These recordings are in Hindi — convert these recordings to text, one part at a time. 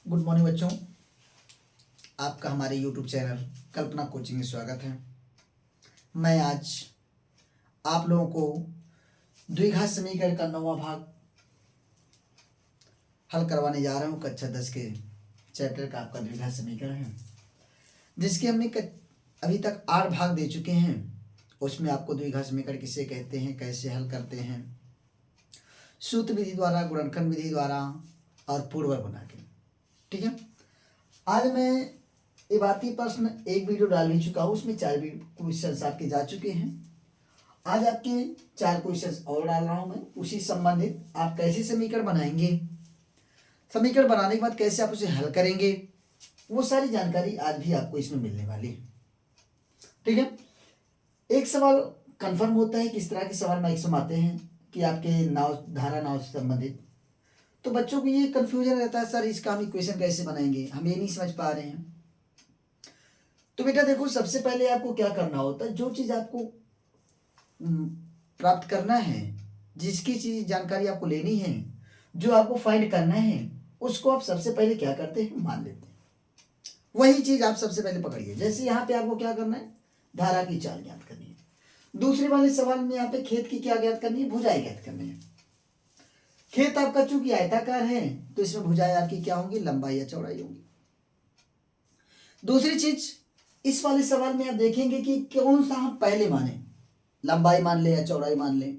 गुड मॉर्निंग बच्चों, आपका हमारे यूट्यूब चैनल कल्पना कोचिंग में स्वागत है। मैं आज आप लोगों को द्विघात समीकरण का 9वां भाग हल करवाने जा रहा हूँ। कक्षा 10 के चैप्टर का आपका द्विघात समीकरण है, जिसके हमने अभी तक 8 भाग दे चुके हैं। उसमें आपको द्विघात समीकरण किसे कहते हैं, कैसे हल करते हैं, सूत्र विधि द्वारा, गुणनखंड विधि द्वारा और पूर्वक बना के। ठीक है, आज मैं इबाती प्रश्न एक वीडियो डाल भी चुका हूँ, उसमें 4 क्वेश्चन आपके जा चुके हैं। आज आपके 4 क्वेश्चन और डाल रहा हूँ मैं, उसी संबंधित आप कैसे समीकरण बनाएंगे, समीकरण बनाने के बाद कैसे आप उसे हल करेंगे, वो सारी जानकारी आज भी आपको इसमें मिलने वाली है। ठीक है, एक सवाल कंफर्म होता है, किस तरह के सवाल मैक्सिमम आते हैं कि आपके नाव धारा नाव से संबंधित, तो बच्चों को ये कंफ्यूजन रहता है, सर इसका हम इक्वेशन कैसे बनाएंगे, हम ये नहीं समझ पा रहे हैं। तो बेटा देखो, सबसे पहले आपको क्या करना होता है, जो चीज़ आपको प्राप्त करना है, जिसकी चीज़ जानकारी आपको लेनी है, जो आपको फाइंड करना है, उसको आप सबसे पहले क्या करते हैं, मान लेते हैं। वही चीज़ आप सबसे पहले पकड़िए। जैसे यहाँ पे आपको क्या करना है, धारा की चाल ज्ञात करनी है। दूसरे वाले सवाल में यहाँ पे खेत की क्या ज्ञात करनी है, भुजाएं ज्ञात करनी है। खेत आपका चूंकि आयताकार है तो इसमें भुजाएं आपकी क्या होंगी, लंबाई या चौड़ाई होंगी। दूसरी चीज, इस वाले सवाल में आप देखेंगे कि कौन सा हम पहले माने, लंबाई मान ले या चौड़ाई मान ले।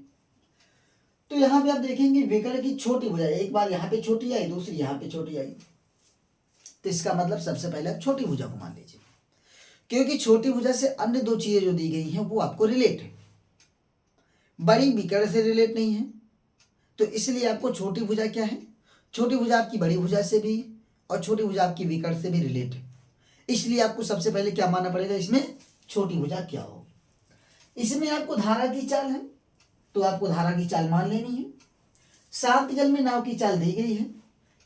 तो यहां पे आप देखेंगे विकर्ण की छोटी भुजा, एक बार यहां पे छोटी आई, दूसरी यहां पे छोटी आई, तो इसका मतलब सबसे पहले आप छोटी भुजा को मान लीजिए, क्योंकि छोटी भुजा से अन्य 2 चीजें जो दी गई हैं वो आपको रिलेट है, बड़ी विकर्ण से रिलेट नहीं है। तो इसलिए आपको छोटी भुजा क्या है, छोटी भुजा आपकी बड़ी भुजा से भी और छोटी भुजा आपकी विकर्ण से भी रिलेट है। इसलिए आपको सबसे पहले क्या मानना पड़ेगा, इसमें छोटी भुजा क्या होगी। इसमें आपको धारा की चाल है तो आपको धारा की चाल मान लेनी है। शांत जल में नाव की चाल दी गई है।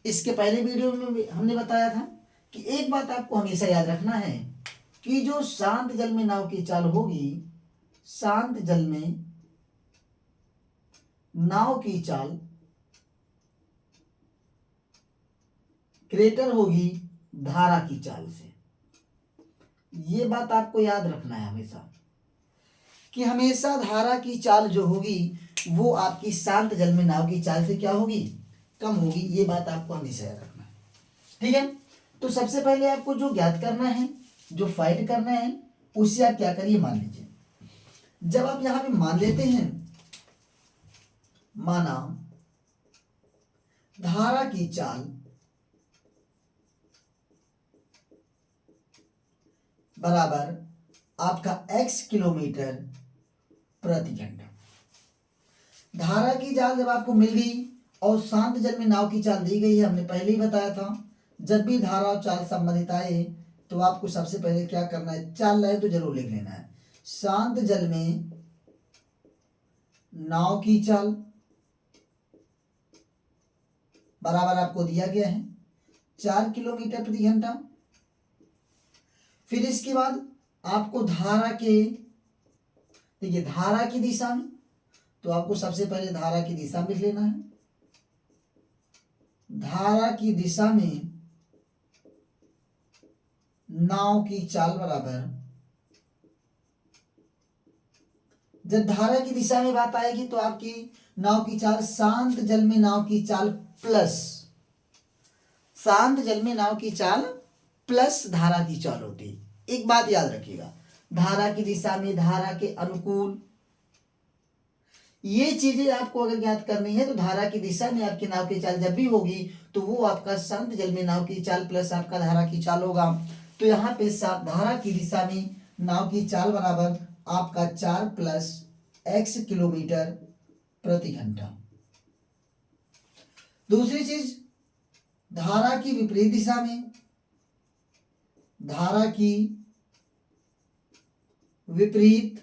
इसके पहले वीडियो में हमने बताया था कि एक बात आपको हमेशा याद रखना है कि जो शांत जल में नाव की चाल होगी, शांत जल में नाव की चाल ग्रेटर होगी धारा की चाल से। ये बात आपको याद रखना है हमेशा कि हमेशा धारा की चाल जो होगी वो आपकी शांत जल में नाव की चाल से क्या होगी, कम होगी। ये बात आपको हमेशा याद रखना है। ठीक है, तो सबसे पहले आपको जो ज्ञात करना है, जो फाइंड करना है, उससे आप क्या करिए, मान लीजिए। जब आप यहां पे मान लेते हैं, माना धारा की चाल बराबर आपका x किलोमीटर प्रति घंटा। धारा की चाल जब आपको मिल गई और शांत जल में नाव की चाल दी गई है, हमने पहले ही बताया था जब भी धारा और चाल संबंधित आए तो आपको सबसे पहले क्या करना है, चाल लाए तो जरूर लिख लेना है। शांत जल में नाव की चाल बराबर आपको दिया गया है 4 किलोमीटर प्रति घंटा। फिर इसके बाद आपको धारा के, देखिए धारा की दिशा में, तो आपको सबसे पहले धारा की दिशा में लिख लेना है। धारा की दिशा में नाव की चाल बराबर, जब धारा की दिशा में बात आएगी तो आपकी नाव की चाल शांत जल में नाव की चाल प्लस, शांत जल में नाव की चाल प्लस धारा की चाल होती। एक बात याद रखिएगा, धारा की दिशा में, धारा के अनुकूल, ये चीजें आपको अगर ज्ञात करनी है तो धारा की दिशा में आपकी नाव की चाल जब भी होगी तो वो आपका शांत जल में नाव की चाल प्लस आपका धारा की चाल होगा। तो यहाँ पे धारा की दिशा में नाव की चाल बराबर आपका 4 प्लस x किलोमीटर प्रति घंटा। दूसरी चीज, धारा की विपरीत दिशा में, धारा की विपरीत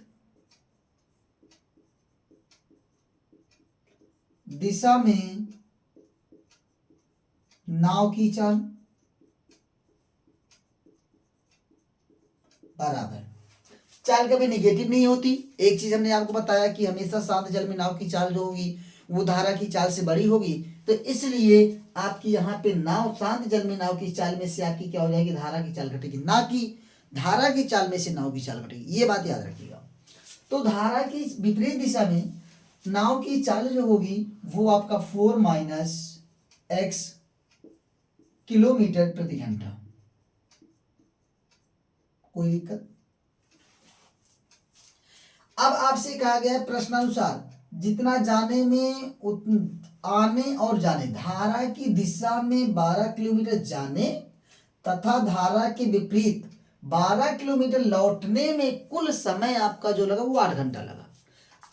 दिशा में नाव की चाल बराबर, चाल कभी नेगेटिव नहीं होती। एक चीज हमने आपको बताया कि हमेशा शांत जल में नाव की चाल जो होगी वो धारा की चाल से बड़ी होगी, तो इसलिए आपकी यहाँ पे नाव, शांत जल में नाव की चाल में से आपकी क्या हो जाएगी, धारा की चाल घटेगी, ना कि धारा की चाल में से नाव की चाल घटेगी। ये बात याद रखिएगा। तो धारा की विपरीत दिशा में नाव की चाल जो होगी वो आपका 4 - x किलोमीटर प्रति घंटा। कोई दिक्कत? अब आपसे कहा गया है प्रश्नानुसार जितना जाने में आने और जाने, धारा की दिशा में 12 किलोमीटर जाने तथा धारा के विपरीत 12 किलोमीटर लौटने में कुल समय आपका जो लगा वो 8 घंटा लगा।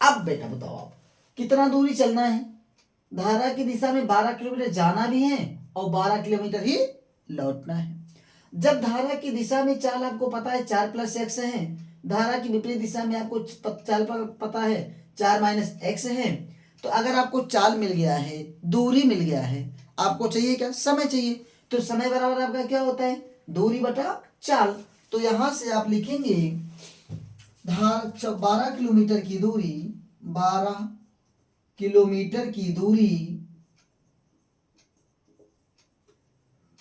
अब बेटा बताओ आप कितना दूरी चलना है? धारा की दिशा में 12 किलोमीटर जाना भी है और 12 किलोमीटर ही लौटना है। जब धारा की दिशा में चाल आपको पता है 4 + x है, धारा की विपरीत दिशा में आपको चाल पता है 4 - x है, तो अगर आपको चाल मिल गया है, दूरी मिल गया है, आपको चाहिए क्या? समय चाहिए। तो समय बराबर आपका क्या होता है? दूरी बटा चाल। तो यहां से आप लिखेंगे 12 किलोमीटर की दूरी, 12 किलोमीटर की दूरी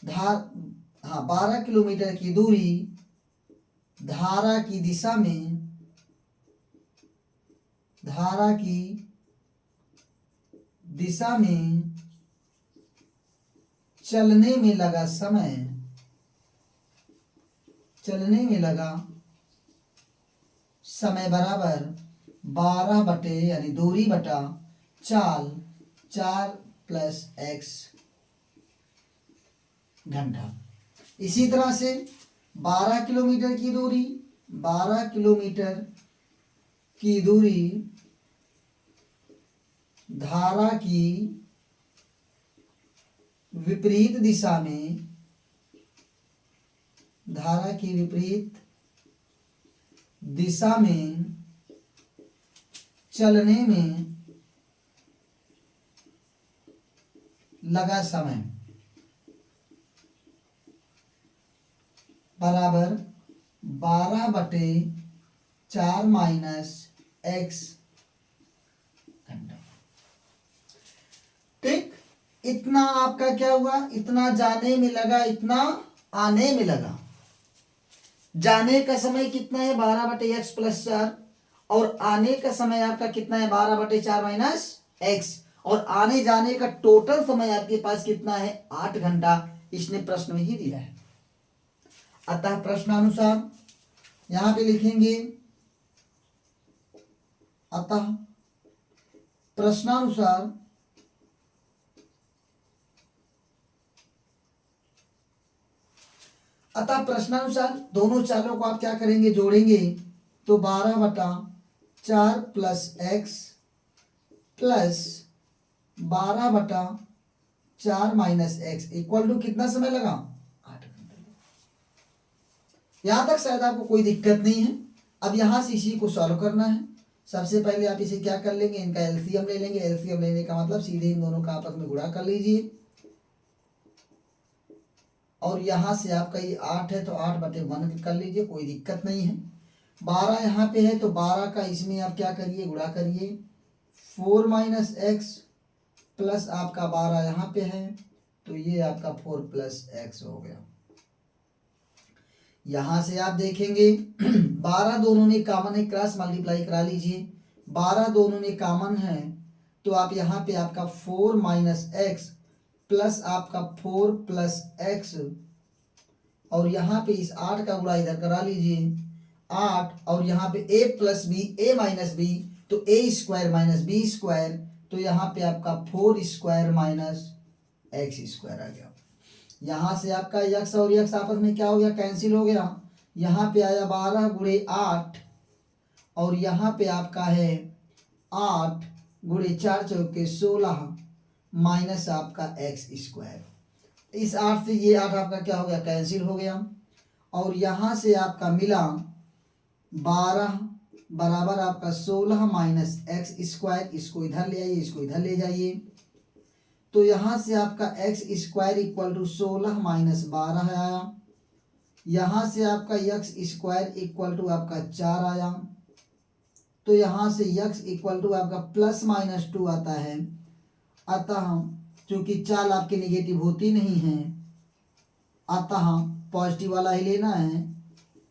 12 किलोमीटर की दूरी धारा की दिशा में, धारा की दिशा में चलने में लगा समय, चलने में लगा समय बराबर 12 बटे यानी दूरी बटा चाल, 4 + x घंटा। इसी तरह से 12 किलोमीटर की दूरी, 12 किलोमीटर की दूरी धारा की विपरीत दिशा में, धारा की विपरीत दिशा में चलने में लगा समय बराबर 12 बटे 4 - x घंटा। ठीक, इतना आपका क्या हुआ? इतना जाने में लगा, इतना आने में लगा। जाने का समय कितना है? 12 बटे x + 4, और आने का समय आपका कितना है? 12 बटे 4 - x, और आने जाने का टोटल समय आपके पास कितना है? 8 घंटा। इसने प्रश्न में ही दिया है। अतः प्रश्नानुसार यहां पे लिखेंगे, अतः प्रश्नानुसार दोनों चालों को आप क्या करेंगे? जोड़ेंगे। तो 12 बटा 4 + x प्लस 12 बटा 4 - x इक्वल टू कितना समय लगा? 8 घंटे। यहां तक शायद आपको कोई दिक्कत नहीं है। अब यहां से इसी को सॉल्व करना है। सबसे पहले आप इसे क्या कर लेंगे? इनका एलसीएम ले लेंगे। एलसीएम लेने का मतलब सीधे इन दोनों का आपस में गुणा कर लीजिए, और यहां से आपका ये 8 है तो 8 बटे 1 कर लीजिए, कोई दिक्कत नहीं है। 12 यहाँ पे है तो 12 का इसमें आप क्या करिए? गुणा करिए। 4 - x प्लस आपका 12 यहाँ पे है तो ये आपका 4 + x हो गया। यहां से आप देखेंगे 12 दोनों में कॉमन है, क्रॉस मल्टीप्लाई करा लीजिए। 12 दोनों में कॉमन है तो आप यहाँ पे आपका 4 - x प्लस आपका 4 + x, और यहाँ पे इस 8 का गुणा इधर करा लीजिए 8, और यहाँ पे a + b, a - b, तो a² - b², तो यहाँ पे आपका 4² - x² आ गया। यहाँ से आपका x और x आपस में क्या हो गया? कैंसिल हो गया। यहाँ पे आया 12 × 8, और यहाँ पे आपका है 8 × 4 = 16 माइनस आपका x²। इस 8 से ये 8 आपका क्या हो गया? कैंसिल हो गया। और यहाँ से आपका मिला 12 बराबर आपका 16 - x²। इसको इधर ले आइए, इसको इधर ले जाइए। तो यहाँ से आपका x² इक्वल टू 16 - 12 आया। यहाँ से आपका x² इक्वल टू आपका 4 आया। तो यहाँ से x इक्वल टू आपका +- 2 आता है, अतः चूंकि चाल आपकी निगेटिव होती नहीं है, अतः पॉजिटिव वाला ही लेना है।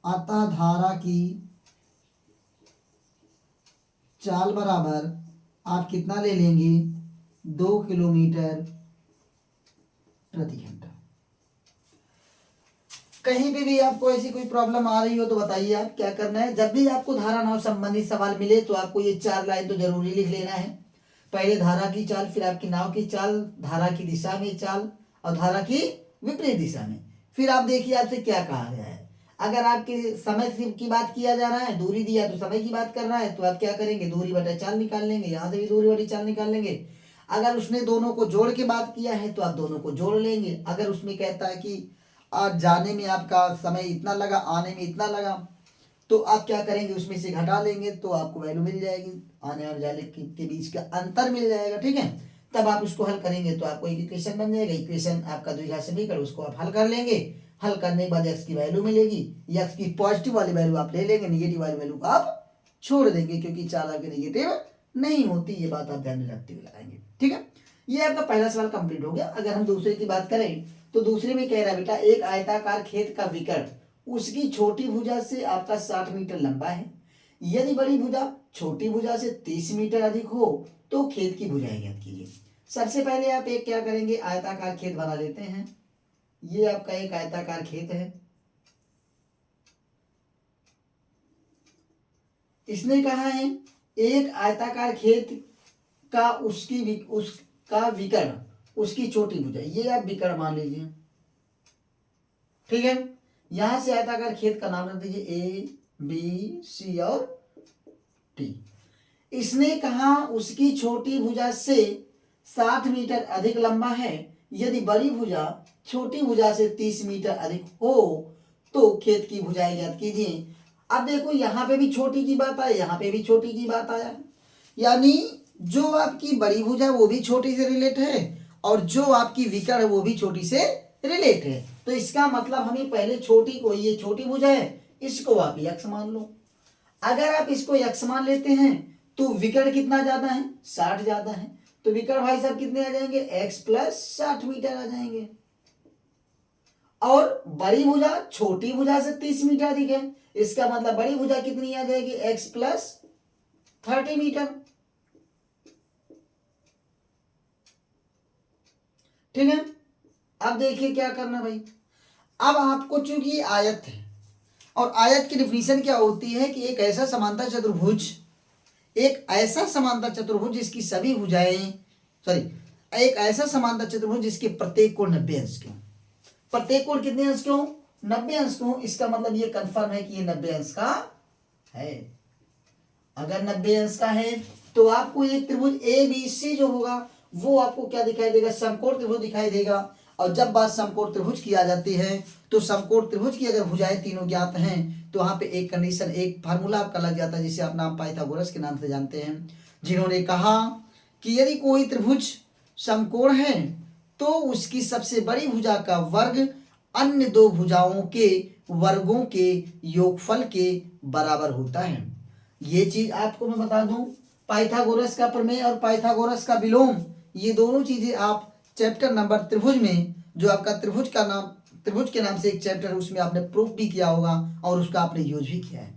अतः धारा की चाल बराबर आप कितना ले लेंगे, 2 किलोमीटर प्रति घंटा। कहीं पे भी आपको ऐसी कोई प्रॉब्लम आ रही हो तो बताइए, आप क्या करना है, जब भी आपको धारा नाव संबंधित सवाल मिले तो आपको ये 4 लाइन तो जरूरी लिख लेना है। पहले धारा की चाल, फिर आपकी नाव की चाल, धारा की दिशा में चाल और धारा की विपरीत दिशा में। फिर आप देखिए आपसे क्या कहा गया है। अगर आपके समय की बात किया जा रहा है, दूरी दिया तो समय की बात कर रहा है, तो आप क्या करेंगे, दूरी बटा चाल निकाल लेंगे, यहाँ से भी दूरी बटी चाल निकाल लेंगे। अगर उसने दोनों को जोड़ के बात किया है तो आप दोनों को जोड़ लेंगे। अगर उसमें कहता है कि आज जाने में आपका समय इतना लगा, आने में इतना लगा, तो आप क्या करेंगे, उसमें से घटा लेंगे तो आपको वैल्यू मिल जाएगी, आने और जाने के बीच का अंतर मिल जाएगा। ठीक है, तब आप उसको हल करेंगे तो आपको एक इक्वेशन बन जाएगा। इक्वेशन आपका द्विघात समीकरण, उसको आप हल कर लेंगे। हल करने के बाद एक्स की वैल्यू मिलेगी, एक्स की पॉजिटिव वाली वैल्यू आप ले लेंगे, निगेटिव वाली वैल्यू को आप छोड़ देंगे, क्योंकि चाल आपकी निगेटिव नहीं होती। ये बात आप ध्यान में रखते हुए लगाएंगे। ठीक है, ये आपका पहला सवाल कंप्लीट हो गया। अगर हम दूसरे की बात करें तो दूसरे में कह रहा है बेटा, एक आयताकार खेत का विकर्ण उसकी छोटी भुजा से आपका 60 मीटर लंबा है। यदि बड़ी भुजा छोटी भुजा से 30 मीटर अधिक हो तो खेत की भुजाएं ज्ञात कीजिए। सबसे पहले आप एक क्या करेंगे, आयताकार खेत बना लेते हैं। ये आपका एक आयताकार खेत है। इसने कहा है एक आयताकार खेत का उसका विकर्ण उसकी छोटी भुजा, ये आप विकर्ण मान लीजिए। ठीक है, यहां से आयताकार खेत का नाम रख दीजिए ए बी सी और टी। इसने कहा उसकी छोटी भुजा से 60 मीटर अधिक लंबा है। यदि बड़ी भुजा छोटी भुजा से 30 मीटर अधिक हो तो खेत की भुजाएं ज्ञात कीजिए। अब देखो यहाँ पे भी छोटी की बात आया, यहाँ पे भी छोटी की बात आया, यानी जो आपकी बड़ी भुजा वो भी छोटी से रिलेट है और जो आपकी विकर्ण है वो भी छोटी से रिलेट है। तो इसका मतलब हमें पहले छोटी को, ये छोटी भुजा है, इसको आप यक्ष मान लो। अगर आप इसको यक्ष मान लेते हैं तो विकर्ण कितना ज्यादा है, 60 ज्यादा है, तो विकर्ण भाई साहब कितने आ जाएंगे, x प्लस 60 मीटर आ जाएंगे। और बड़ी भुजा छोटी भुजा से 30 मीटर अधिक है, इसका मतलब बड़ी भुजा कितनी आ जाएगी, x प्लस 30 मीटर। ठीक है, अब देखिए क्या करना भाई। अब आपको चूंकि आयत है और आयत की डिफिनीशन क्या होती है कि एक ऐसा समांतर चतुर्भुज, एक ऐसा समांतर चतुर्भुज जिसकी सभी भुजाएं, एक ऐसा समांतर चतुर्भुज जिसके प्रत्येक कोण 90 अंश के हों। प्रत्येक कोण कितने अंश के हों, 90 अंश के हों। इसका मतलब ये कंफर्म है कि ये 90 अंश का है। अगर 90 अंश का है तो आपको एक त्रिभुज ए बी सी जो होगा वो आपको क्या दिखाई देगा, समकोण त्रिभुज दिखाई देगा। और जब बात समकोण त्रिभुज की आ जाती है तो समकोण त्रिभुज की अगर भुजाएं तीनों ज्ञात हैं तो वहां पे एक कंडीशन, एक फार्मूला आपका लग जाता है जिसे आप नाम पाइथागोरस के नाम से जानते हैं, जिन्होंने कहा कि यदि कोई त्रिभुज समकोण है तो उसकी सबसे बड़ी भुजा का वर्ग अन्य दो भुजाओं के वर्गों के योगफल के बराबर होता है। ये चीज आपको मैं बता दूं, पाइथागोरस का प्रमेय और पाइथागोरस का विलोम, ये दोनों चीजें आप चैप्टर नंबर त्रिभुज में, जो आपका त्रिभुज का नाम, त्रिभुज के नाम से एक चैप्टर है, उसमें आपने प्रूफ भी किया होगा और उसका आपने यूज भी किया है।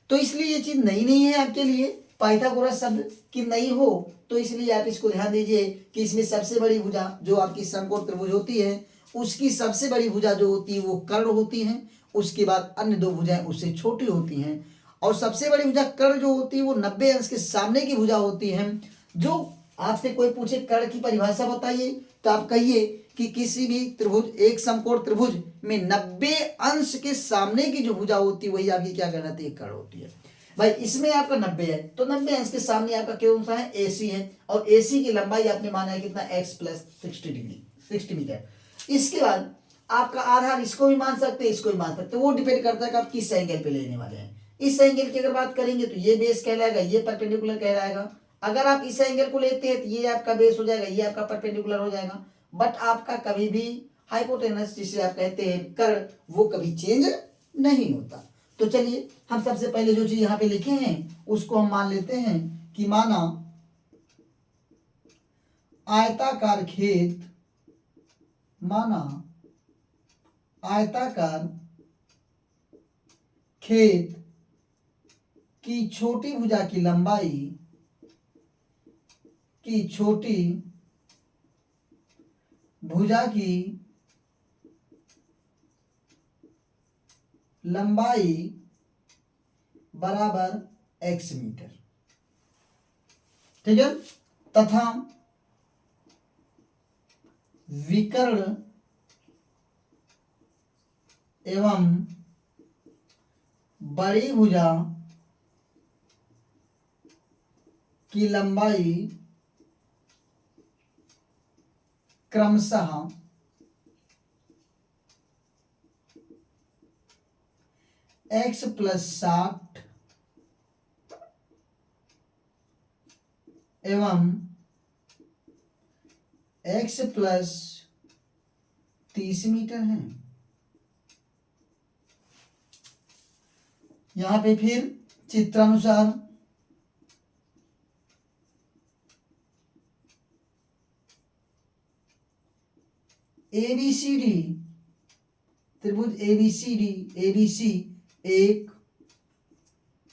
तो इसलिए ये चीज नई नहीं है आपके लिए, पाइथागोरस शब्द की नई हो तो इसलिए आप इसको ध्यान दीजिए कि इसमें सबसे बड़ी भुजा जो आपकी समकोण त्रिभुज होती है उसकी सबसे बड़ी भुजा जो होती है वो कर्ण होती है, उसके बाद अन्य दो भुजाएं उससे छोटी होती हैं। और सबसे बड़ी भुजा कर्ण जो होती है वो 90 अंश के सामने की भुजा होती है। जो आपसे कोई पूछे कर्ण की परिभाषा बताइए तो आप कहिए कि किसी भी त्रिभुज, एक समकोण त्रिभुज में 90 अंश के सामने की जो भुजा होती है वही आपकी क्या कहलाती है, कर्ण होती है। भाई इसमें आपका 90 है तो 90 अंश के सामने आपका कौन सा है, AC है, और AC की लंबाई आपने माना है कितना, x प्लस 60 डिग्री, 60 मीटर। इसके बाद आपका आधार इसको भी मान सकते हैं, इसको भी मान सकते हैं, वो डिपेंड करता है कि आप किस एंगल पे लेने वाले हैं। इस एंगल की अगर बात करेंगे तो ये बेस कहलाएगा, ये परपेंडिकुलर कहलाएगा। अगर आप इस एंगल को लेते हैं तो ये आपका बेस हो जाएगा, ये आपका परपेंडिकुलर हो जाएगा। बट आपका कभी भी हाइपोटेनस जिसे आप कहते हैं कर्ण, वो कभी चेंज नहीं होता। तो चलिए हम सबसे पहले जो चीज यहाँ पे लिखे हैं उसको हम मान लेते हैं कि माना आयताकार खेत माना आयताकार खेत की छोटी भुजा की लंबाई की छोटी भुजा की लंबाई बराबर x मीटर, ठीक है। तथा विकर्ण एवं बड़ी भुजा की लंबाई क्रमशः x+60 एवं x+30 मीटर है। यहां पे फिर चित्रानुसार ABCD त्रिभुज ABC एक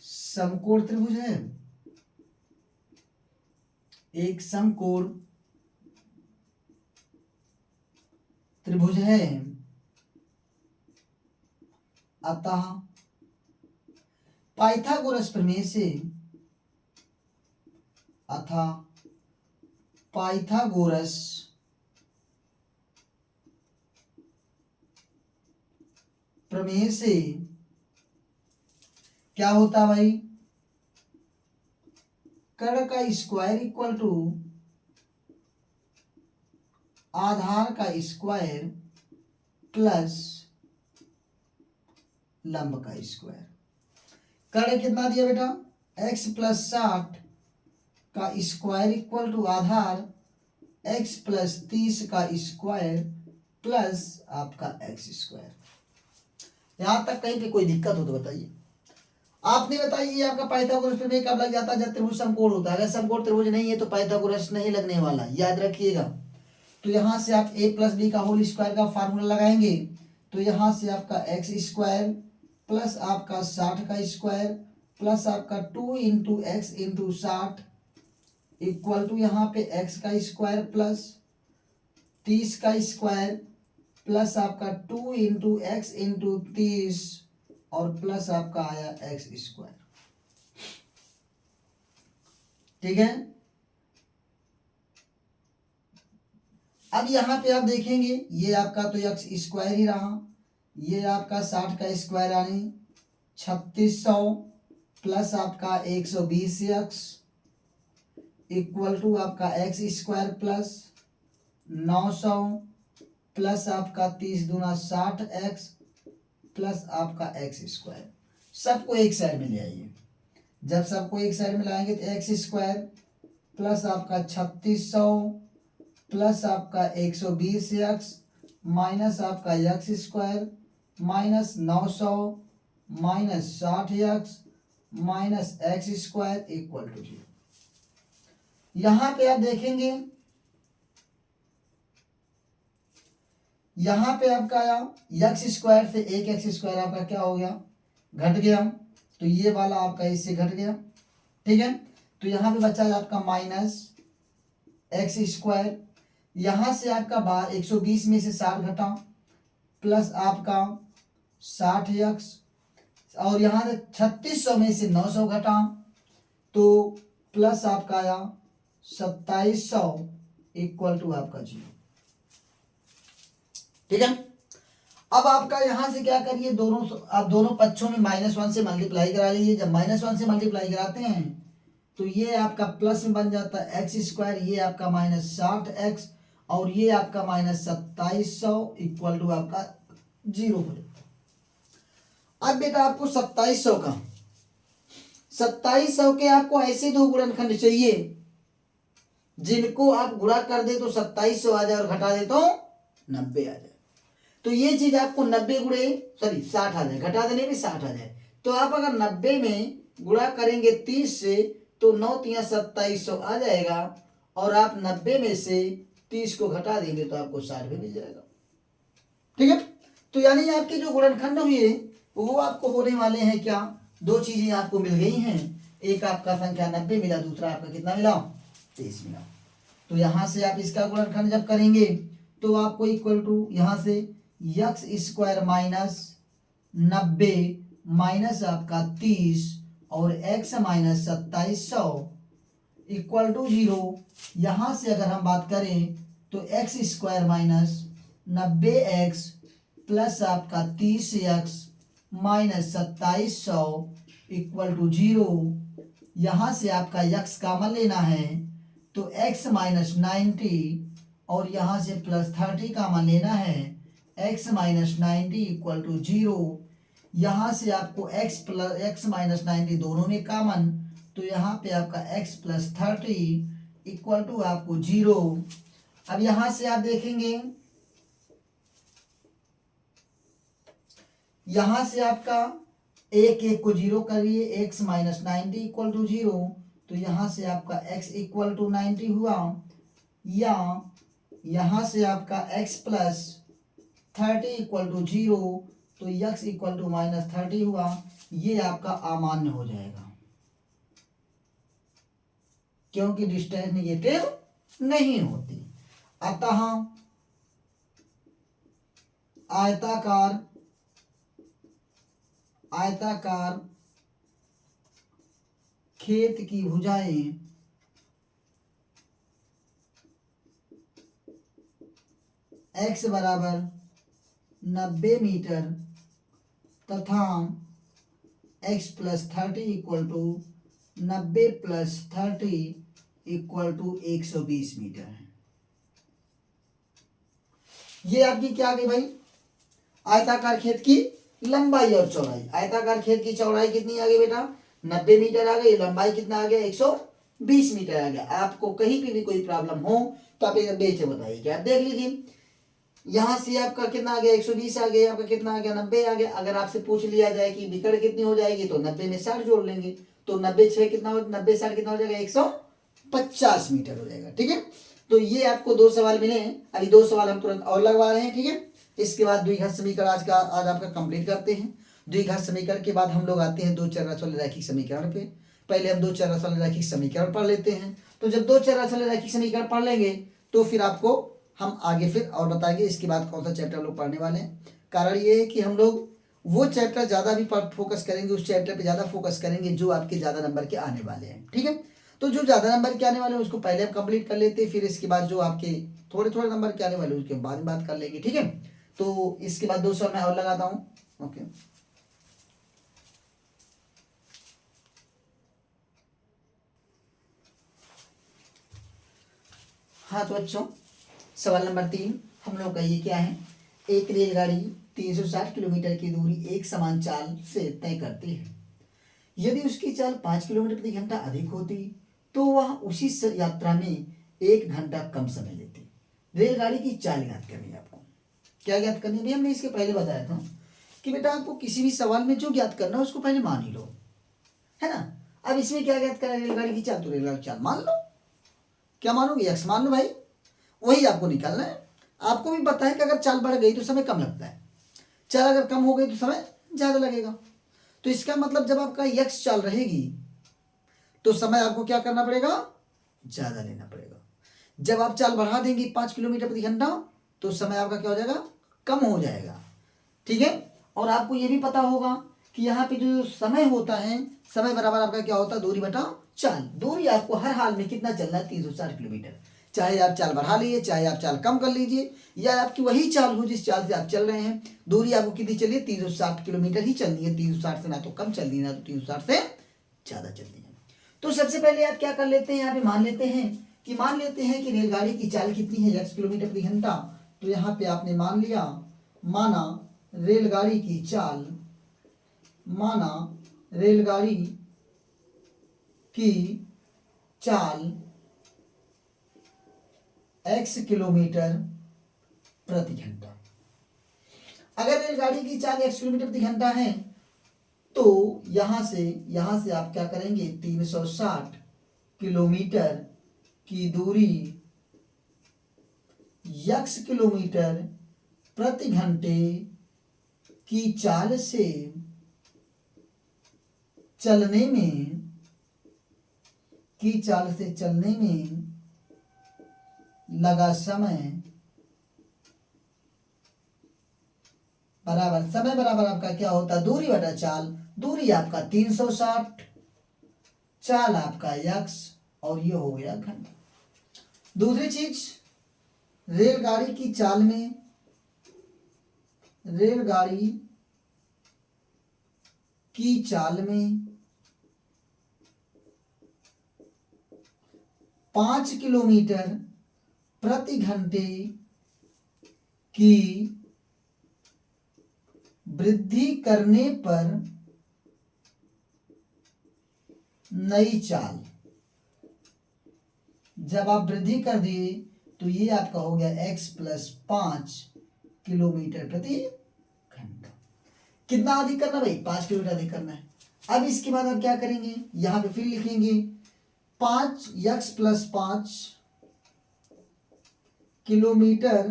समकोण त्रिभुज है, एक समकोण त्रिभुज है। अतः पाइथागोरस प्रमेय से पाइथागोरस प्रमेय से क्या होता भाई, कर्ण का स्क्वायर इक्वल टू आधार का स्क्वायर प्लस लंब का स्क्वायर। कर्ण कितना दिया बेटा, x+60 का square equal to Aadhaar x+30 का स्क्वायर प्लस आपका x²। यहां तक कहीं पे कोई दिक्कत हो तो बताइए। आपने बताइए ये आपका पाइथागोरस प्रमेय कब लग जाता है, जब त्रिभुज समकोण होता है। अगर समकोण त्रिभुज नहीं है तो पाइथागोरस नहीं लगने वाला, याद रखिएगा। तो यहां से आप a+b का होल स्क्वायर का फार्मूला लगाएंगे, तो यहां से आपका x² प्लस आपका 60 का स्क्वायर प्लस आपका 2 × x × 60 इक्वल टू यहाँ पे x का स्क्वायर प्लस 30 का स्क्वायर प्लस आपका 2 × x × 30 और प्लस आपका आया x², ठीक है। अब यहां पे आप देखेंगे ये आपका तो x² ही रहा, ये आपका 60 का स्क्वायर यानी 3600 प्लस आपका 120x इक्वल टू आपका x² प्लस 900 प्लस आपका 30 दूना 60x प्लस आपका x²। सबको एक साइड में ले आइए। जब सबको एक साइड में लाएंगे तो x² प्लस आपका 3600 प्लस आपका 120x माइनस आपका x² minus 900 minus 60x minus x² equal to 0। यहां पे आप देखेंगे यहां पे आपका आया x² से एक x² आपका क्या हो गया, घट गया। तो ये वाला आपका इससे घट गया, ठीक है। तो यहां पे बचा आपका माइनस x²। यहां से आपका बाहर 120 में से 60 घटा प्लस आपका 60x और यहां से 3600 में से 900 घटा तो प्लस आपका आया 2700 इक्वल टू आपका 0, ठीक है। अब आपका यहां से क्या करिए, आप दोनों पक्षों में -1 से मल्टीप्लाई करा लीजिए। जब -1 से मल्टीप्लाई कराते हैं तो ये आपका प्लस में बन जाता है x², ये आपका -60x और ये आपका -2700 इक्वल टू आपका 0 हो जाता है। अब बेटा आपको 2700 के आपको ऐसे दो गुणनखंड चाहिए जिनको आप गुणा कर दे तो 2700 आ जाए और घटा दे तो 90 आ जाए। तो ये चीज आपको 60 आ जाए, घटा देने में 60 आ जाए। तो आप अगर 90 में गुणा करेंगे 30 से तो 9 × 3 = 2700 आ जाएगा और आप 90 में से 30 को घटा देंगे तो आपको 60 में मिल जाएगा। ठीक है, तो यानी आपके जो गुणनखंड हुए वो आपको होने वाले हैं क्या, दो चीजें आपको मिल गई हैं, एक आपका संख्या 90 मिला, दूसरा आपका कितना मिला 30 मिला। तो यहां से आप इसका गुणनखंड जब करेंगे तो आपको इक्वल टू यहाँ से यक्स स्क्वायर माइनस 90 माइनस आपका 30 और x माइनस 2700 इक्वल टू 0। यहाँ से अगर हम बात करें तो x square minus 90x plus आपका 30x माइनस 2700 इक्वल टू 0। यहाँ से आपका x कॉमन लेना है तो x माइनस 90 और यहाँ से प्लस 30 कॉमन लेना है, x माइनस 90 इक्वल टू 0। यहाँ से आपको x माइनस 90 दोनों में कॉमन, तो यहाँ पे आपका x प्लस 30 इक्वल टू आपको 0। अब यहाँ से आप देखेंगे, यहाँ से आपका एक को 0 करिए, x माइनस 90 इक्वल टू 0, तो यहाँ से आपका x इक्वल टू 90 हुआ, या यहाँ से आपका x प्लस 30 इक्वल टू 0, तो x इक्वल टू माइनस 30 हुआ। ये आपका अमान्य हो जाएगा क्योंकि डिस्टेंस नेगेटिव नहीं होती। अतः आयताकार खेत की भुजाएं x बराबर 90 मीटर तथा x plus 30 equal to 90 plus 30 equal to 120 metre है। ये आपकी क्या आ गई भाई, आयताकार खेत की लंबाई और चौड़ाई। आयताकार खेत की चौड़ाई कितनी आ गई बेटा, 90 मीटर आ गई, लंबाई कितना आ गया 120 मीटर आ गया। आपको कहीं पे भी कोई प्रॉब्लम हो तो आप एकदम बेच बताइए, क्या देख लीजिए। यहाँ से आपका कितना आ गया 120 आ गया, आपका कितना आ गया 90 आ गया। अगर आपसे पूछ लिया जाए कि विकर्ण कितनी हो जाएगी तो 90 में 60 जोड़ लेंगे, तो 90 6 कितना हो, 90 60 कितना हो जाएगा 150 मीटर हो जाएगा। ठीक है, तो ये आपको दो सवाल मिले हैं, अभी दो सवाल हम तुरंत और लगवा रहे हैं। ठीक है, इसके बाद द्विघात समीकरण आज आपका कंप्लीट करते हैं। द्विघात समीकरण के बाद हम लोग आते हैं दो चरराशि वाले रैखिक समीकरण पे। पहले हम दो चरराशि वाले रैखिक समीकरण पढ़ लेते हैं। तो जब दो चरराशि वाले रैखिक समीकरण पढ़ लेंगे तो फिर आपको हम आगे फिर और बताएंगे इसके बाद कौन सा चैप्टर हम लोग पढ़ने वाले हैं। कारण ये है कि हम लोग वो चैप्टर ज़्यादा भी फोकस करेंगे, उस चैप्टर पे ज़्यादा फोकस करेंगे जो आपके ज़्यादा नंबर के आने वाले हैं। ठीक है, तो जो ज़्यादा नंबर के आने वाले हैं उसको पहले हम कंप्लीट कर लेते हैं, फिर इसके बाद जो आपके थोड़े थोड़े नंबर के आने वाले उसके बाद में बात कर लेंगे। ठीक है, तो इसके बाद 200 मैं और लगाता हूँ। ओके, हाँ तो बच्चों सवाल नंबर 3 हम लोग का ये क्या है, एक रेलगाड़ी 360 किलोमीटर की दूरी एक समान चाल से तय करती है। यदि उसकी चाल 5 किलोमीटर प्रति घंटा अधिक होती तो वह उसी यात्रा में 1 घंटा कम समय लेती। रेलगाड़ी की चाल ज्ञात करनी है आपको। क्या ज्ञात करनी है, हमने इसके पहले बताया था कि बेटा आपको किसी भी सवाल में जो ज्ञात करना है उसको पहले मान ही लो, है ना। अब इसमें क्या ज्ञात करना है, रेलगाड़ी की चाल, तो रेलगाड़ी की चाल मान लो। क्या मानोगे, एक्स मान लो भाई, वही आपको निकालना है। आपको भी पता है कि अगर चाल बढ़ गई तो समय कम लगता है, चाल अगर कम हो गई तो समय ज़्यादा लगेगा। तो इसका मतलब जब आपका यक्स चाल रहेगी तो समय आपको क्या करना पड़ेगा, ज़्यादा लेना पड़ेगा। जब आप चाल बढ़ा देंगे 5 किलोमीटर प्रति घंटा तो समय आपका क्या हो जाएगा, कम हो जाएगा। ठीक है, और आपको ये भी पता होगा कि यहाँ पे जो समय होता है, समय बराबर आपका क्या होता है, दूरी बटा चाल। दूरी आपको हर हाल में कितना चलना है, 360 किलोमीटर। चाहे आप चाल बढ़ा लीजिए, चाहे आप चाल कम कर लीजिए, या आपकी वही चाल हो जिस चाल से आप चल रहे हैं, दूरी आपको कितनी चलिए 360 किलोमीटर ही चलनी है। 360 से ना तो कम चलनी है, ना तो 360 से ज़्यादा चलनी है। तो सबसे पहले आप क्या कर लेते हैं, यहाँ पे मान लेते हैं कि रेलगाड़ी की चाल कितनी है, 1 किलोमीटर प्रति घंटा। तो यहाँ पे आपने मान लिया, माना रेलगाड़ी की चाल, माना रेलगाड़ी की चाल x किलोमीटर प्रति घंटा। अगर रेलगाड़ी की चाल x किलोमीटर प्रति घंटा है तो यहाँ से आप क्या करेंगे, 360 किलोमीटर की दूरी x किलोमीटर प्रति घंटे की चाल से चलने में लगा समय बराबर आपका क्या होता है, दूरी बटा चाल। दूरी आपका 360, चाल आपका x, और ये हो गया घंटा। दूसरी चीज, रेलगाड़ी की चाल में 5 किलोमीटर प्रति घंटे की वृद्धि करने पर नई चाल। जब आप वृद्धि कर दिए तो ये आपका हो गया x + 5 किलोमीटर प्रति घंटा। कितना अधिक करना भाई, 5 किलोमीटर अधिक करना है। अब इसके बाद आप क्या करेंगे, यहां पे फिर लिखेंगे 5x + 5 किलोमीटर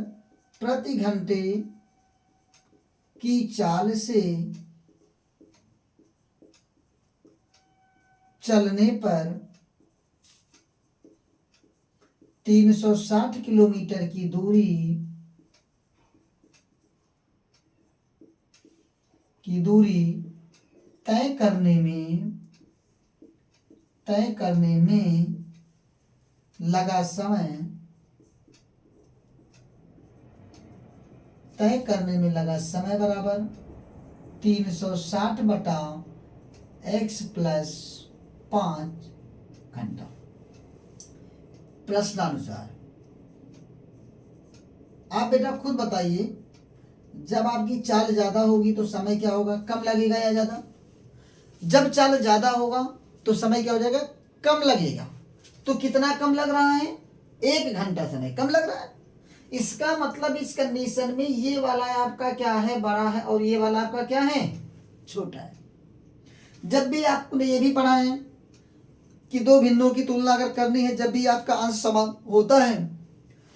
प्रति घंटे की चाल से चलने पर 360 किलोमीटर की दूरी तय करने में लगा समय बराबर 360 बटा x + 5 घंटा। प्रश्नानुसार आप बेटा खुद बताइए, जब आपकी चाल ज्यादा होगी तो समय क्या होगा, कम लगेगा या ज्यादा? जब चाल ज्यादा होगा तो समय क्या हो जाएगा, कम लगेगा। तो कितना कम लग रहा है, 1 घंटा समय कम लग रहा है। इसका मतलब इस कंडीशन में ये वाला आपका क्या है, बड़ा है, और ये वाला आपका क्या है, छोटा है। जब भी आपने ये भी पढ़ा है कि दो भिन्नों की तुलना अगर करनी है, जब भी आपका अंश समान होता है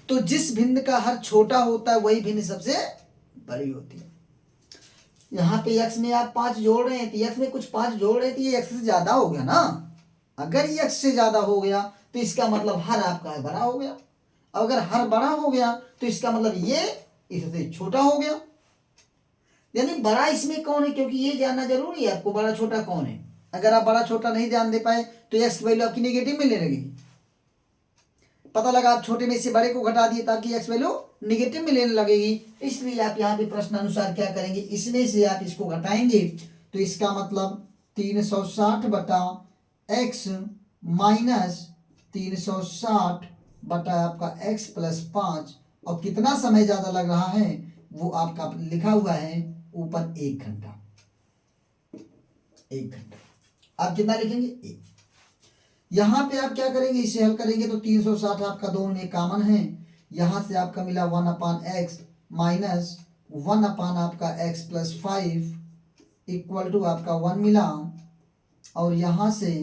तो जिस भिन्न का हर छोटा होता है वही भिन्न सबसे बड़ी होती है। यहाँ पे x में आप 5 जोड़ रहे हैं तो x में कुछ 5 जोड़ रहे हैं तो ये x से ज्यादा हो गया ना। अगर ये x से ज्यादा हो गया तो इसका मतलब हर आपका बड़ा हो गया। अगर हर बड़ा हो गया तो इसका मतलब ये इससे छोटा हो गया। यानी बड़ा इसमें कौन है, क्योंकि ये जानना जरूरी है आपको, बड़ा छोटा कौन है। अगर आप बड़ा छोटा नहीं ध्यान दे पाए तो x की वैल्यू आपकी नेगेटिव मिलने लगेगी। पता लगा आप छोटे में से बड़े को घटा दिए ताकि x वैल्यू नेगेटिव मिलने लगेगी। इसलिए आप यहाँ पे प्रश्न अनुसार क्या करेंगे, इसमें से आप इसको घटाएंगे तो इसका मतलब 360 बटा x माइनस 360 बटा आपका x + 5, और कितना समय ज्यादा लग रहा है वो आपका लिखा हुआ है ऊपर 1 घंटा। 1 घंटा आप कितना लिखेंगे, 1। यहां पे आप क्या करेंगे, इसे हल करेंगे तो 360 आपका दोनों में कॉमन है। यहां से आपका मिला 1/x माइनस 1/ आपका x + 5 इक्वल टू आपका 1 मिला। और यहां से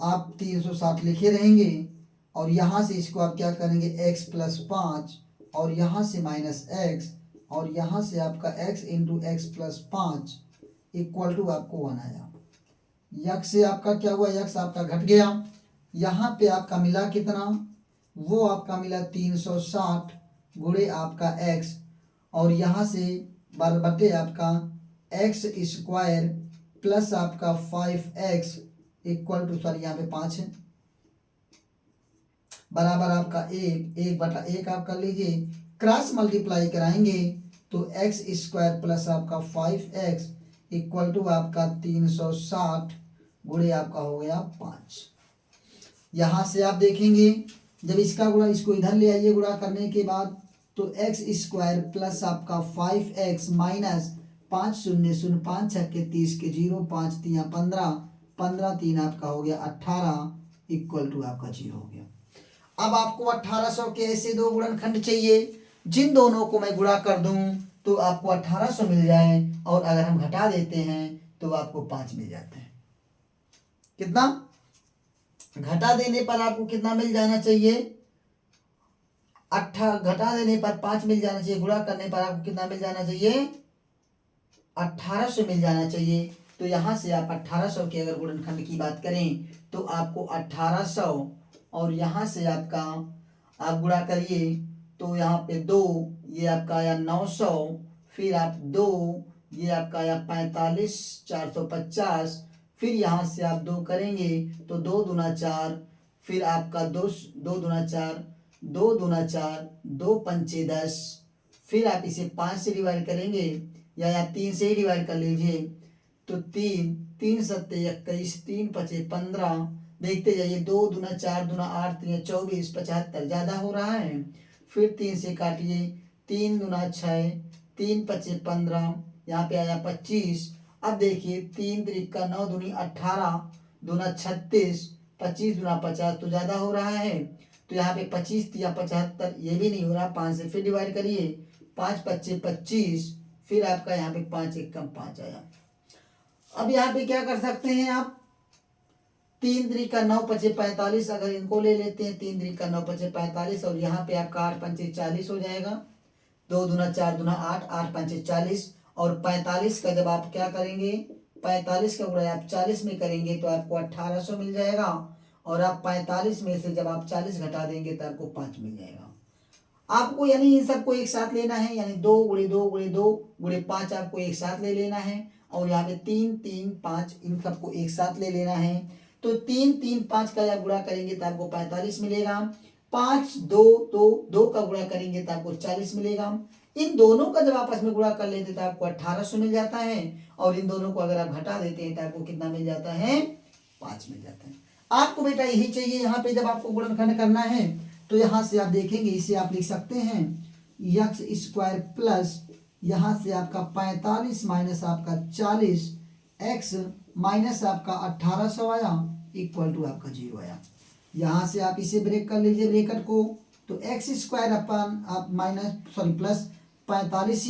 आप 360 लिखे रहेंगे और यहां से इसको आप क्या करेंगे, x + 5 और यहां से -x और यहां से आपका x × x + 5 इक्वल टू आपको 1 आया। यक्स से आपका क्या हुआ, यक्स आपका घट गया। यहाँ पे आपका मिला कितना, वो आपका मिला 360 गुणे आपका x, और यहाँ से बटे आपका x² प्लस आपका 5x इक्वल टू, सॉरी यहाँ पे 5 है, बराबर आपका 1/1 आप कर लीजिए। क्रॉस मल्टीप्लाई कराएंगे तो x² प्लस आपका 5x इक्वल टू आपका 360 गुणे आपका हो गया 5। यहां से आप देखेंगे जब इसका गुणा, इसको इधर ले आइए गुणा करने के बाद, तो x² प्लस आपका 5x माइनस 5 0 0 5 6 30 के 0 5 3 15 15 3 आपका हो गया 18 इक्वल टू आपका 0 हो गया। अब आपको 1800 के ऐसे दो गुणनखंड चाहिए जिन दोनों को मैं गुणा कर दूं तो आपको 1800 मिल जाए, और अगर हम घटा देते हैं तो आपको 5 मिल जाते हैं। कितना, घटा देने पर आपको कितना मिल जाना चाहिए, घटा देने पर 5 मिल जाना चाहिए, गुणा करने पर आपको कितना मिल जाना चाहिए, 1800 मिल जाना चाहिए। तो यहाँ से आप 1800 के अगर गुणनखंड की बात करें तो आपको 1800 और यहाँ से आपका आप गुणा करिए तो यहाँ पे 2, ये आपका आया 900, फिर आप 2, ये आपका आया 45, 450, फिर यहाँ से आप 2 करेंगे तो 2 दूना 4, फिर आपका 2 दूना 4, 2 दूना 4, 2 पंचे 10, फिर आप इसे 5 से डिवाइड करेंगे या आप 3 से ही डिवाइड कर लीजिए तो 3, 3 सत्ते 21, 3 पचे 15, देखते जाइए 2 दूना 4 दूना 8, 3 24, 75 ज़्यादा हो रहा है। फिर 3 से काटिए, 3 दूना 6, 3 पचे 15, यहाँ पे आया 25। अब देखिए 3 त्रिका 9 दूनी 18, दूना 36, 25 दूना 50 तो ज़्यादा हो रहा है। तो यहाँ पे 25 या 75 ये भी नहीं हो रहा, 5 से फिर डिवाइड करिए, 5 पच्चे 25, फिर आपका यहाँ पे 5 एक कम 5 आया। अब यहाँ पे क्या कर सकते हैं आप, 3 त्रिका 9 पचे 45, अगर इनको ले लेते हैं 3 त्रिका 9 पचे 45 और यहाँ पे आपका 8 पंचे 40 हो जाएगा, 2 दूना 4 दूना 8, 8 पंचे 40 और 45 का जब आप क्या करेंगे, 45 का गुणा आप 40 में करेंगे तो आपको 1800 मिल जाएगा और आप 45 में से जब आप 40 घटा देंगे तो आपको 5 मिल जाएगा। आपको यानी इन सबको एक साथ लेना है, यानी 2 गुणे 2 गुणे 2 गुणे 5 आपको एक साथ ले लेना है और यहाँ पे 3 3 5 इन सबको एक साथ ले लेना है। तो 3 3 5 का जब गुणा करेंगे तो आपको 45 मिलेगा, 5 2 2 2 का गुणा करेंगे तो आपको 40 मिलेगा। इन दोनों का जब आपस में गुणा कर लेते तो आपको 1800 मिल जाता है और इन दोनों को अगर आप घटा देते हैं तो आपको कितना मिल जाता है, 5 मिल जाता है। आपको बेटा यही चाहिए। यहाँ पे जब आपको गुणनखंड करना है तो यहाँ से आप देखेंगे, इसे आप लिख सकते हैं एक्स स्क्वायर प्लस यहाँ से आपका 45 माइनस आपका 40 एक्स माइनस आपका 1800 आया इक्वल टू आपका 0 आया। यहाँ से आप इसे ब्रेक कर लीजिए ब्रेकेट को, तो एक्स स्क्वायर अपन आप minus plus 45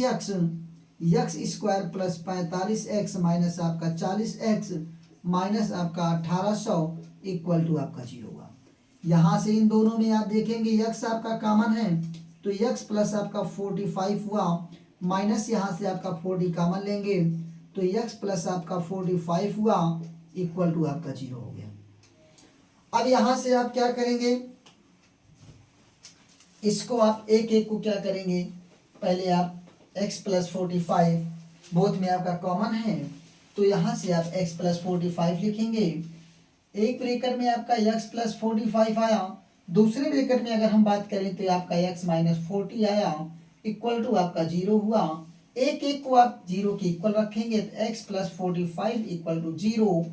x square plus 45 x minus आपका 40 एक्स माइनस आपका 1800 इक्वल टू आपका 0 हुआ। यहाँ से इन दोनों में आप देखेंगे यक्स आपका कॉमन है तो यक्स प्लस आपका 45 हुआ, माइनस यहाँ से आपका 40 कॉमन लेंगे तो यक्स प्लस आपका 45 हुआ इक्वल टू आपका 0 हो गया। अब यहाँ से आप क्या करेंगे, इसको आप एक एक को क्या करेंगे, पहले आप x प्लस 45 बोथ में आपका कॉमन है तो यहाँ से आप x प्लस 45 लिखेंगे। एक ब्रैकेट में आपका x प्लस 45 आया, दूसरे ब्रैकेट में अगर हम बात करें तो आपका x माइनस 40 आया इक्वल टू आपका 0 हुआ। एक एक को आप 0 के इक्वल रखेंगे तो x plus 45 equal to 0,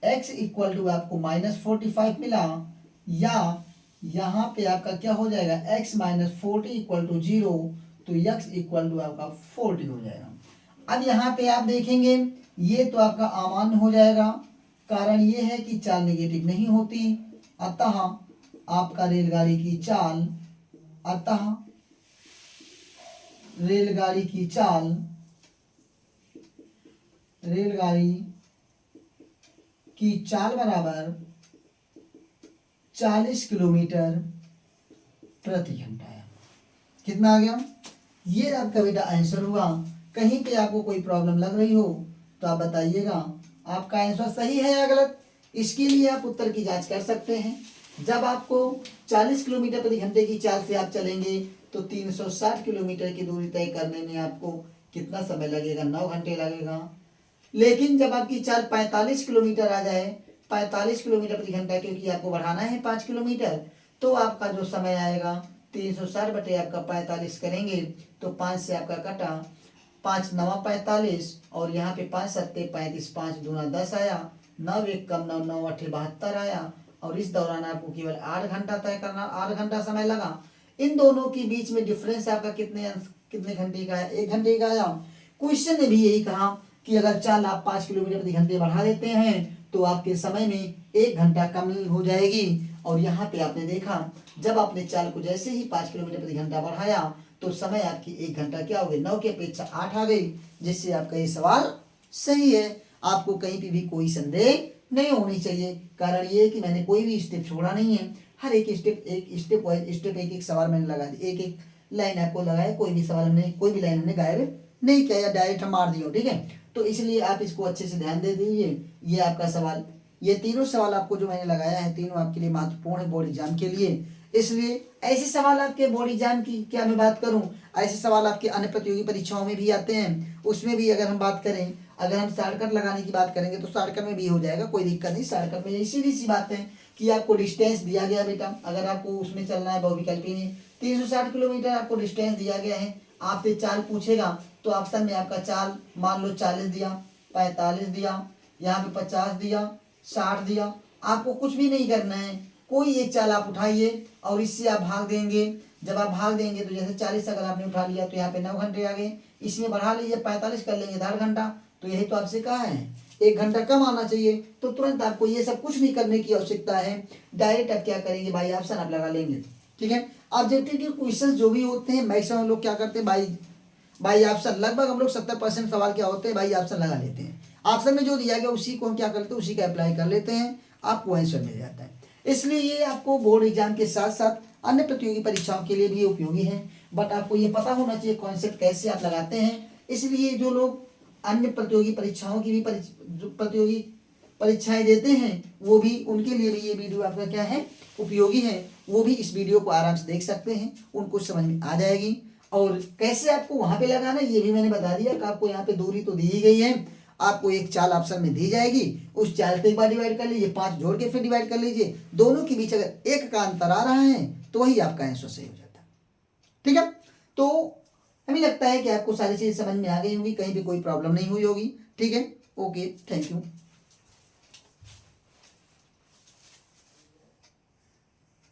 x equal to आपको माइनस 45 मिला, या यहाँ पे आपका क्या हो जाएगा x माइनस 40 इक्वल टू 0 तो x इक्वल टू आपका 40 हो जाएगा। अब यहाँ पे आप देखेंगे ये तो आपका अमान्य हो जाएगा, कारण ये है कि चाल नेगेटिव नहीं होती, अतः आपका रेलगाड़ी की चाल बराबर 40 किलोमीटर प्रति घंटा है। कितना आ गया, ये आपका बेटा आंसर हुआ। कहीं पे आपको कोई प्रॉब्लम लग रही हो तो आप बताइएगा, आपका आंसर सही है या गलत। इसके लिए आप उत्तर की जांच कर सकते हैं। जब आपको 40 किलोमीटर प्रति घंटे की चाल से आप चलेंगे तो 360 किलोमीटर की दूरी तय करने में आपको कितना समय लगेगा, 9 घंटे लगेगा। लेकिन जब आपकी चाल 45 किलोमीटर आ जाए, 45 किलोमीटर प्रति घंटा, क्योंकि आपको बढ़ाना है 5 किलोमीटर, तो आपका जो समय आएगा 360 बटे आपका 45 करेंगे तो 5 से आपका कटा, 5 नवा 45 और यहाँ पे 5 सत्ते 35, 5 दूना 10 आया, 9 एक कम 9 9 8 72 आया और इस दौरान आपको केवल 8 घंटा तय करना, 8 घंटा समय लगा। इन दोनों के बीच में डिफरेंस आपका कितने घंटे का है, 1 घंटे का आया। क्वेश्चन ने भी यही कहा कि अगर चाल आप 5 किलोमीटर प्रति घंटे बढ़ा देते हैं तो आपके समय में 1 घंटा कमी हो जाएगी। और यहाँ पे आपने देखा जब आपने चाल को जैसे ही 5 किलोमीटर प्रति घंटा बढ़ाया तो समय आपकी 1 घंटा क्या हो गई, 9 की अपेक्षा 8 आ गई, जिससे आपका ये सवाल सही है। आपको कहीं पे भी कोई संदेह नहीं होनी चाहिए। कारण ये है कि मैंने कोई भी स्टेप छोड़ा नहीं है, हर एक स्टेप वाइज स्टेप एक एक सवाल मैंने लगा दिया, एक एक लाइन आपको लगाया, कोई भी सवाल हमने कोई भी लाइन हमने गायब नहीं किया या डायरेक्ट मार दिया, ठीक है। तो इसलिए आप इसको अच्छे से ध्यान दे दीजिए। ये आपका सवाल, ये तीनों सवाल आपको जो मैंने लगाया है तीनों आपके लिए महत्वपूर्ण है बोर्ड एग्जाम के लिए। इसलिए ऐसे सवाल आपके बोर्ड एग्जाम की क्या मैं बात करूं, ऐसे सवाल आपके अन्य प्रतियोगी परीक्षाओं में भी आते हैं, उसमें भी अगर हम बात करें, अगर हम शॉर्टकट लगाने की बात करेंगे तो शॉर्टकट में भी हो जाएगा, कोई दिक्कत नहीं। शॉर्टकट में सीधी सी बात है कि आपको डिस्टेंस दिया गया बेटा, अगर आपको उसमें चलना है बहुविकल्पी में 360 किलोमीटर आपको डिस्टेंस दिया गया है, आपसे चाल पूछेगा तो ऑप्शन में आपका चाल मान लो 40 दिया, 45 दिया, यहाँ पे 50 दिया, 60 दिया, आपको कुछ भी नहीं करना है, कोई एक चाल आप उठाइए और इससे आप भाग देंगे। जब आप भाग देंगे तो जैसे 40 अगर आपने उठा लिया तो यहाँ पे 9 घंटे आ गए, इसमें बढ़ा लीजिए 45 कर लेंगे 8 घंटा, तो यही तो आपसे कहा है 1 घंटा कम आना चाहिए। तो तुरंत आपको ये सब कुछ नहीं करने की आवश्यकता है, डायरेक्ट आप क्या करेंगे बाई ऑप्शन आप लगा लेंगे, ठीक है। ऑब्जेक्टिव क्वेश्चन जो भी होते हैं मैक्सिमम लोग क्या करते हैं बाई ऑप्शन, लगभग हम लोग 70% सवाल क्या होते हैं बाई ऑप्शन लगा लेते हैं। ऑप्शन में जो दिया गया उसी को हम क्या करते हैं, उसी का अप्लाई कर लेते हैं, आपको आंसर मिल जाता है। इसलिए ये आपको बोर्ड एग्जाम के साथ साथ अन्य प्रतियोगी परीक्षाओं के लिए भी उपयोगी है, बट आपको ये पता होना चाहिए कॉन्सेप्ट कैसे आप लगाते हैं। इसलिए जो लोग अन्य प्रतियोगी परीक्षाओं की भी प्रतियोगी परीक्षाएं देते हैं वो भी, उनके लिए भी ये वीडियो आपका क्या है उपयोगी है, वो भी इस वीडियो को आराम से देख सकते हैं, उनको समझ में आ जाएगी। और कैसे आपको वहां पे लगाना है ये भी मैंने बता दिया कि आपको यहाँ पे दूरी तो दी ही गई है, आपको एक चाल ऑप्शन में दी जाएगी, उस चाल से एक बार डिवाइड कर लीजिए, 5 जोड़ के फिर डिवाइड कर लीजिए, दोनों के बीच अगर एक का अंतर आ रहा है तो वही आपका आंसर सही हो जाता है, ठीक है। तो हमें लगता है कि आपको सारी चीजें समझ में आ गई होगी, कहीं भी कोई प्रॉब्लम नहीं हुई होगी, ठीक है। Okay, thank you.